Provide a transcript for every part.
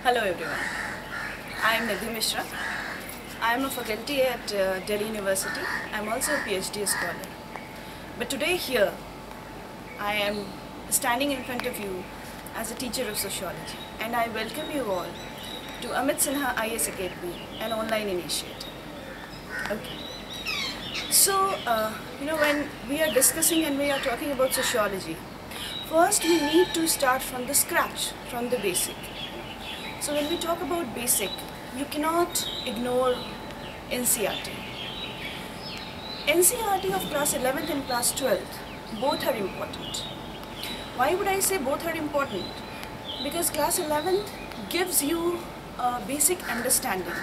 Hello everyone, I am Nidhi Mishra. I am a faculty at Delhi University. I am also a PhD scholar. But today here, I am standing in front of you as a teacher of sociology, and I welcome you all to Amit Sinha IS Academy, an online initiative. Okay. So, when we are discussing and we are talking about sociology, first we need to start from the scratch, from the basic. So when we talk about basic, you cannot ignore NCERT. NCERT of class 11th and class 12th, both are important. Why would I say both are important? Because class 11th gives you a basic understanding.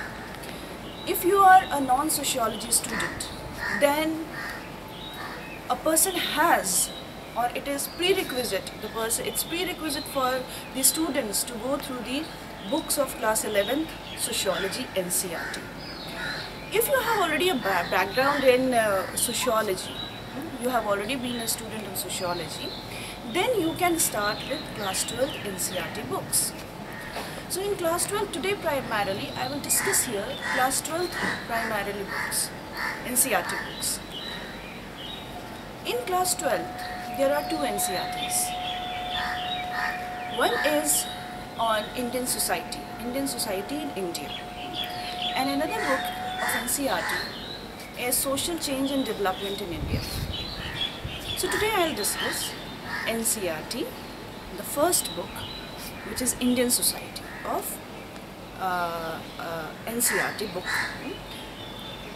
If you are a non-sociology student, then a person has, or it is prerequisite, it's prerequisite for the students to go through the books of class 11th sociology NCERT. If you have already a background in sociology, you have already been a student of sociology, then you can start with class 12 NCERT books. So in class 12 today primarily I will discuss here class 12 primarily books, NCERT books. In class 12 there are two NCERTs. One is on Indian society in India, and another book of NCERT is Social Change and Development in India. So today I will discuss NCERT, the first book, which is Indian Society of NCERT book.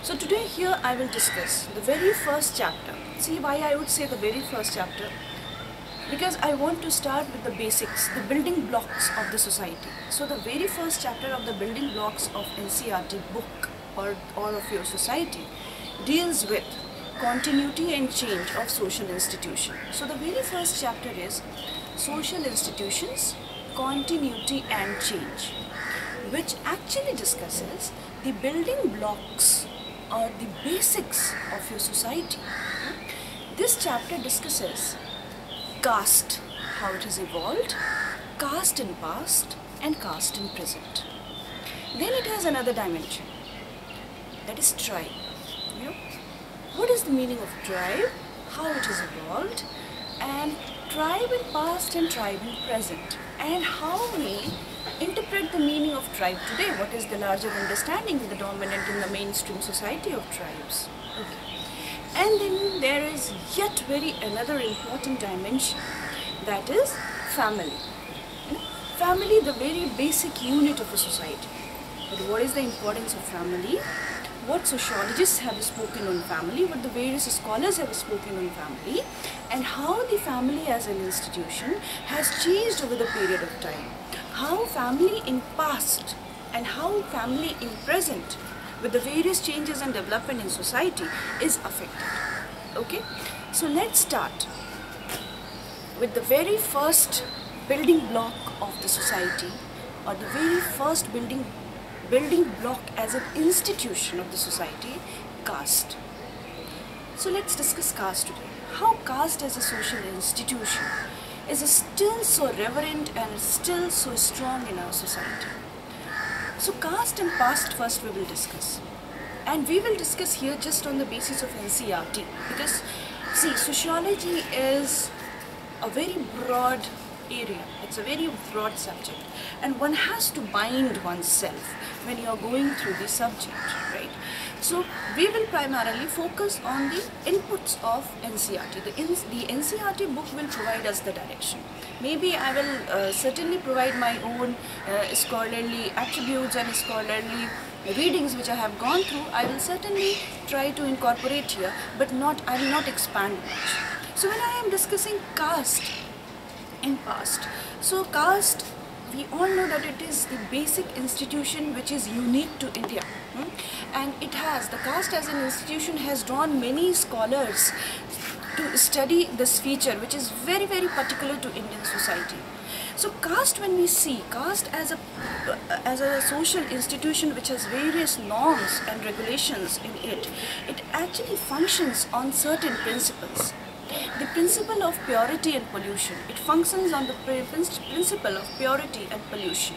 So today here I will discuss the very first chapter. See why I would say the very first chapter? Because I want to start with the basics, the building blocks of the society. So the very first chapter of the building blocks of NCERT book or of your society deals with continuity and change of social institutions. So the very first chapter is Social Institutions, Continuity and Change, which actually discusses the building blocks or the basics of your society. This chapter discusses caste, how it has evolved, caste in past and caste in present. Then it has another dimension, that is tribe. What is the meaning of tribe, how it has evolved, and tribe in past and tribe in present, and how we interpret the meaning of tribe today. What is the larger understanding, the dominant in the mainstream society of tribes? Okay. And then there is yet another important dimension, that is family. Family, the very basic unit of a society. But what is the importance of family? What sociologists have spoken on family, what the various scholars have spoken on family, and how the family as an institution has changed over the period of time. How family in past and how family in present, with the various changes and development in society, is affected. Okay, so let's start with the very first building block of the society, or the very first building block as an institution of the society, caste. So let's discuss caste today. How caste as a social institution is still so reverent and still so strong in our society. So caste and past first we will discuss, and we will discuss here just on the basis of NCERT, because see, sociology is a very broad area, it's a very broad subject, and one has to bind oneself when you are going through the subject, right? So we will primarily focus on the inputs of NCERT. The NCERT book will provide us the direction. Maybe I will certainly provide my own scholarly attributes and scholarly readings which I have gone through. I will certainly try to incorporate here, but I will not expand much. So when I am discussing caste in past, so caste, we all know that it is the basic institution which is unique to India, and the caste as an institution has drawn many scholars to study this feature, which is very particular to Indian society. So caste, when we see caste as a social institution which has various norms and regulations in it, it actually functions on certain principles. the principle of purity and pollution. It functions on the principle of purity and pollution.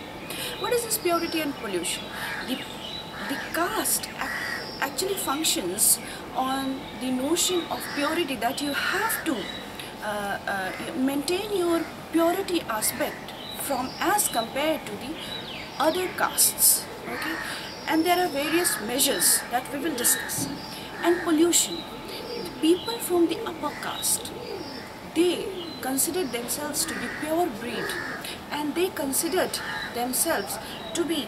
What is this purity and pollution? The caste actually functions on the notion of purity, that you have to maintain your purity aspect from as compared to the other castes. Okay, and there are various measures that we will discuss. And pollution, the people from the upper caste, they considered themselves to be pure breed, and they considered themselves to be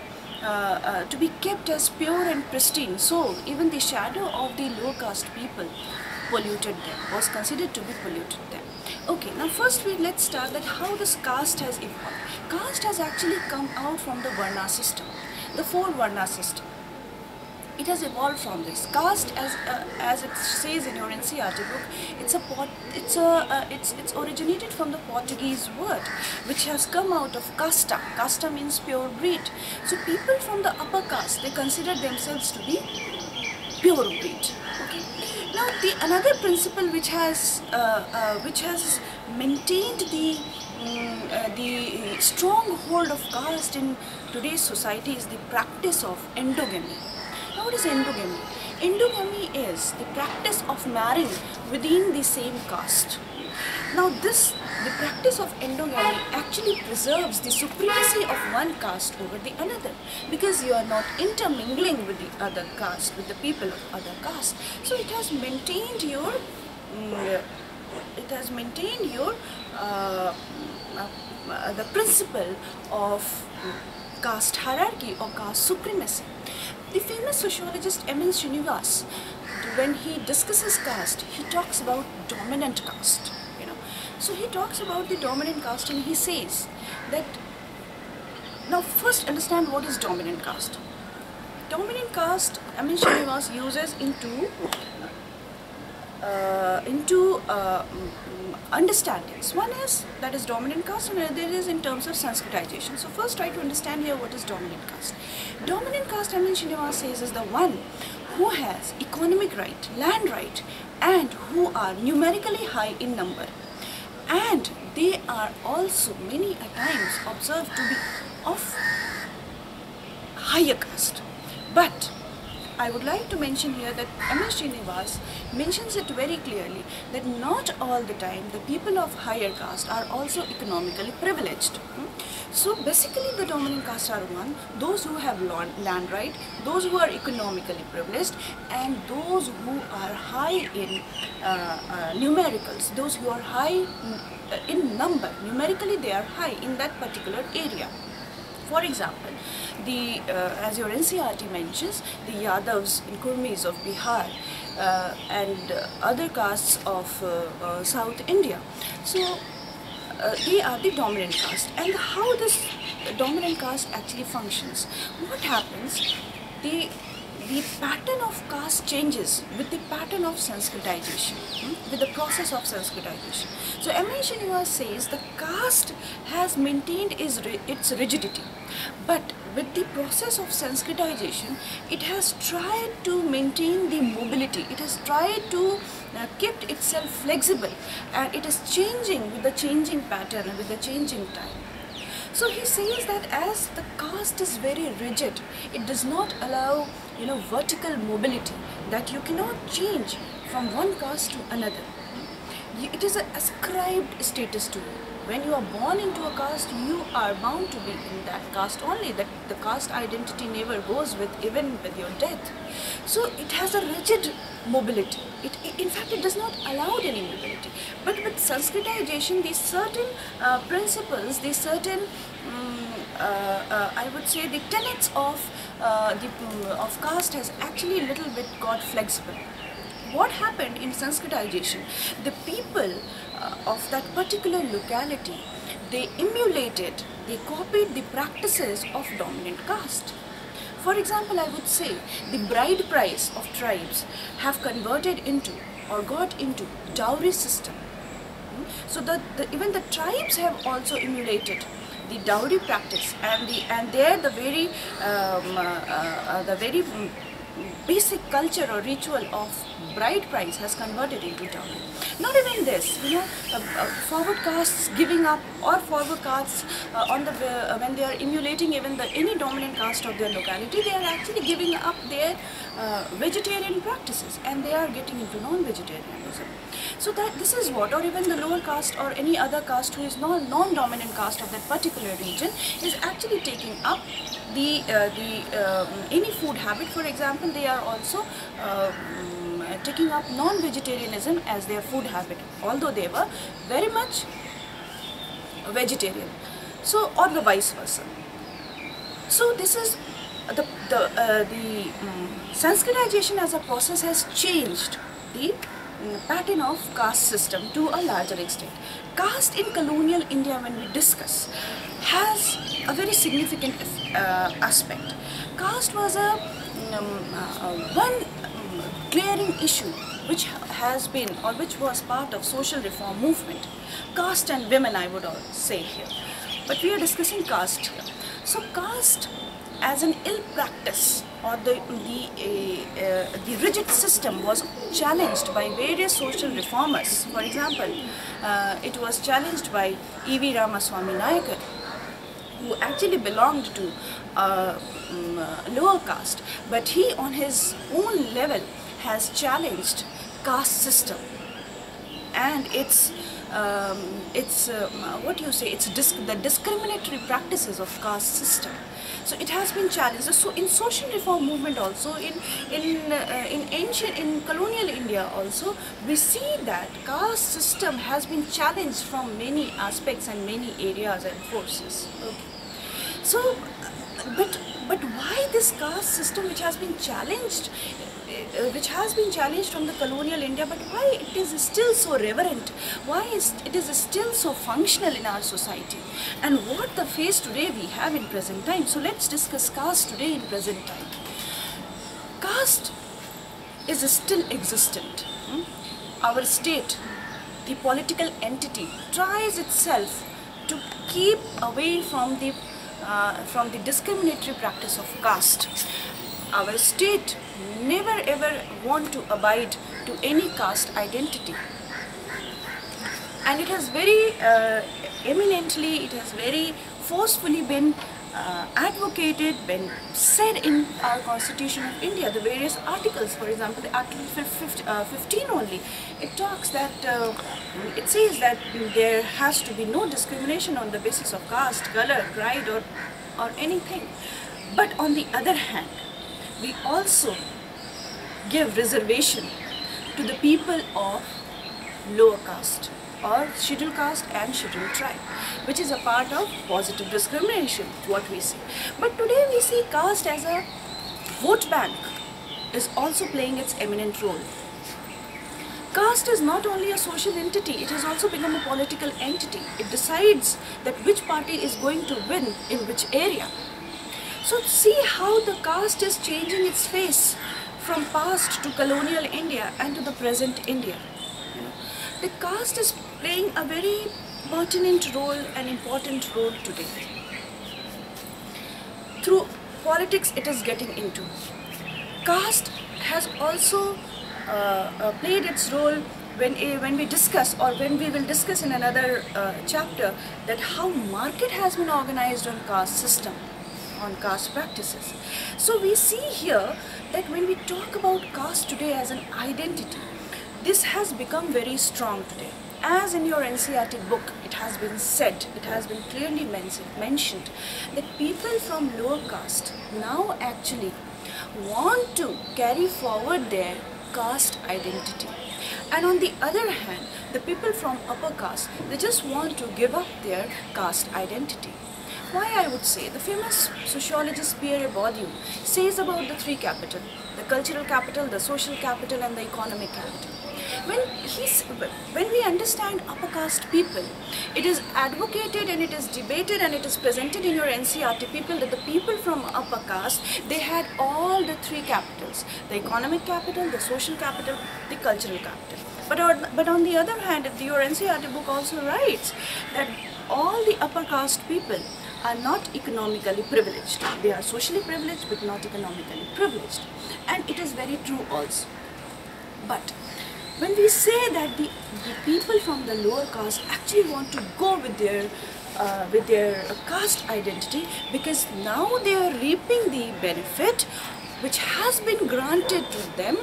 kept as pure and pristine. So even the shadow of the low caste people polluted them, was considered to be polluted them. Okay, now first let's start that how this caste has evolved. Caste has actually come out from the Varna system, the 4 Varna system. It has evolved from this. Caste, as it says in your NCERT book, it's originated from the Portuguese word, which has come out of casta. Casta means pure breed. So people from the upper caste, they consider themselves to be pure breed. Okay. Now another principle which has maintained the strong hold of caste in today's society is the practice of endogamy. Now what is endogamy? Endogamy is the practice of marrying within the same caste. Now the practice of endogamy actually preserves the supremacy of one caste over the another, because you are not intermingling with the other caste, with the people of other caste. So it has maintained your the principle of caste hierarchy or caste supremacy. The famous sociologist M.N. Srinivas, when he discusses caste, he talks about dominant caste. So he talks about the dominant caste, and he says that, now first understand what is dominant caste. Dominant caste, M.N. Srinivas uses into understandings. One is that is dominant caste, and another is in terms of Sanskritization. So first try to understand here what is dominant caste. Dominant caste, M.N. Srinivas says, is the one who has economic right, land right, and who are numerically high in number. And they are also many a times observed to be of higher caste. But I would like to mention here that M.S. Srinivas mentions it very clearly that not all the time the people of higher caste are also economically privileged. So basically the dominant caste are one, those who have land right, those who are economically privileged, and those who are high in numericals, those who are high in number, numerically they are high in that particular area. For example, as your NCERT mentions, the Yadavs and Kurmis of Bihar and other castes of South India. So they are the dominant caste. And how this dominant caste actually functions? What happens? The pattern of caste changes with the pattern of Sanskritization, with the process of Sanskritization. So M.N. Srinivas says the caste has maintained its rigidity, but with the process of Sanskritization, it has tried to maintain the mobility, it has tried to keep itself flexible, and it is changing with the changing pattern and with the changing time. So he says that as the caste is very rigid, it does not allow vertical mobility, that you cannot change from one caste to another. It is an ascribed status to you. When you are born into a caste, you are bound to be in that caste only, that the caste identity never goes with, even with your death. So it has a rigid mobility. In fact, it does not allow any mobility. But with Sanskritization, these certain principles, these certain, I would say, the tenets of caste has actually a little bit got flexible. What happened in Sanskritization? The people of that particular locality, they emulated, they copied the practices of dominant caste. For example, I would say the bride price of tribes have converted into or got into dowry system. So even the tribes have also emulated the dowry practice, and there the very basic culture or ritual of bride price has converted into dowry. Not even this, forward castes giving up, or forward castes when they are emulating even any dominant caste of their locality, they are actually giving up their vegetarian practices, and they are getting into non-vegetarianism. So that this is what, or even the lower caste or any other caste who is non-dominant caste of that particular region is actually taking up any food habit. For example, they are also taking up non-vegetarianism as their food habit, although they were very much vegetarian. So, or the vice versa. So this is the Sanskritization as a process has changed the pattern of caste system to a larger extent. Caste in colonial India, when we discuss, has a very significant aspect. Caste was one glaring issue which has been, or which was part of social reform movement. Caste and women, I would say here, but we are discussing caste here. So caste as an ill practice, or the rigid system, was challenged by various social reformers. For example, it was challenged by E.V. Ramaswamy Naicker, who actually belonged to lower caste, but he on his own level has challenged caste system and its the discriminatory practices of caste system. So it has been challenged. So in social reform movement also, in colonial India also, we see that caste system has been challenged from many aspects and many areas and forces. Okay. So, but why this caste system which has been challenged? From the colonial India, but why it is still so reverent? Why it is still so functional in our society? And what the face today we have in present time? So let's discuss caste today in present time. Caste is still existent. Our state, the political entity, tries itself to keep away from the discriminatory practice of caste. Our state never ever want to abide to any caste identity, and it has very eminently, it has very forcefully been advocated, been said in our Constitution of India, the various articles. For example, the Article 15 only, it talks that, it says that there has to be no discrimination on the basis of caste, color, pride, or anything. But on the other hand, we also give reservation to the people of lower caste or scheduled caste and scheduled tribe, which is a part of positive discrimination, what we see. But today we see caste as a vote bank is also playing its eminent role. Caste is not only a social entity, it has also become a political entity. It decides that which party is going to win in which area. So see how the caste is changing its face from past to colonial India and to the present India. The caste is playing a very pertinent role and important role today. Through politics it is getting into. Caste has also played its role when we discuss, or when we will discuss in another chapter, that how market has been organized on caste system, on caste practices. So we see here that when we talk about caste today as an identity, this has become very strong today. As in your NCERT book, it has been said, it has been clearly mentioned that people from lower caste now actually want to carry forward their caste identity. And on the other hand, the people from upper caste, they just want to give up their caste identity. Why I would say, the famous sociologist Pierre Bourdieu says about the three capital, the cultural capital, the social capital, and the economic capital. When we understand upper caste people, it is advocated and it is debated and it is presented in your NCERT people that the people from upper caste, they had all the three capitals, the economic capital, the social capital, the cultural capital. But on the other hand, your NCERT book also writes that all the upper caste people are not economically privileged. They are socially privileged but not economically privileged. And it is very true also. But when we say that the people from the lower caste actually want to go with their caste identity, because now they are reaping the benefit which has been granted to them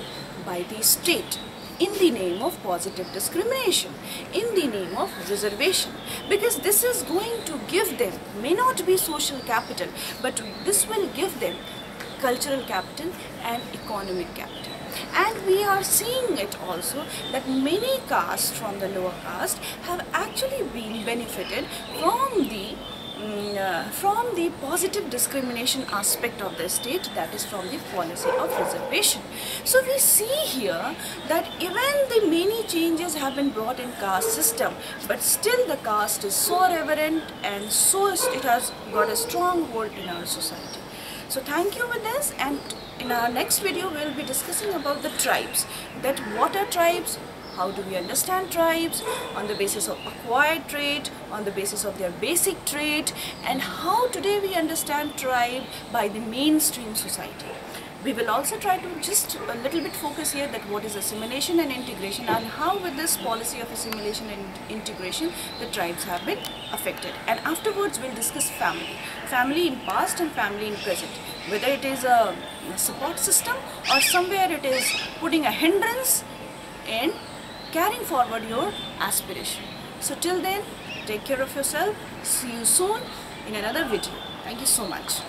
by the state in the name of positive discrimination, in the name of reservation, because this is going to give them, may not be social capital, but this will give them cultural capital and economic capital. And we are seeing it also that many castes from the lower caste have actually been benefited from the positive discrimination aspect of the state, that is from the policy of reservation. So we see here that even the many changes have been brought in caste system, but still the caste is so reverent and so it has got a strong hold in our society. So thank you with this, and in our next video we will be discussing about the tribes, that what are tribes, how do we understand tribes on the basis of acquired trait, on the basis of their basic trait, and how today we understand tribe by the mainstream society. We will also try to just a little bit focus here that what is assimilation and integration, and how with this policy of assimilation and integration the tribes have been affected. And afterwards we'll discuss family. Family in past and family in present. Whether it is a support system or somewhere it is putting a hindrance in carrying forward your aspiration. So till then, take care of yourself. See you soon in another video. Thank you so much.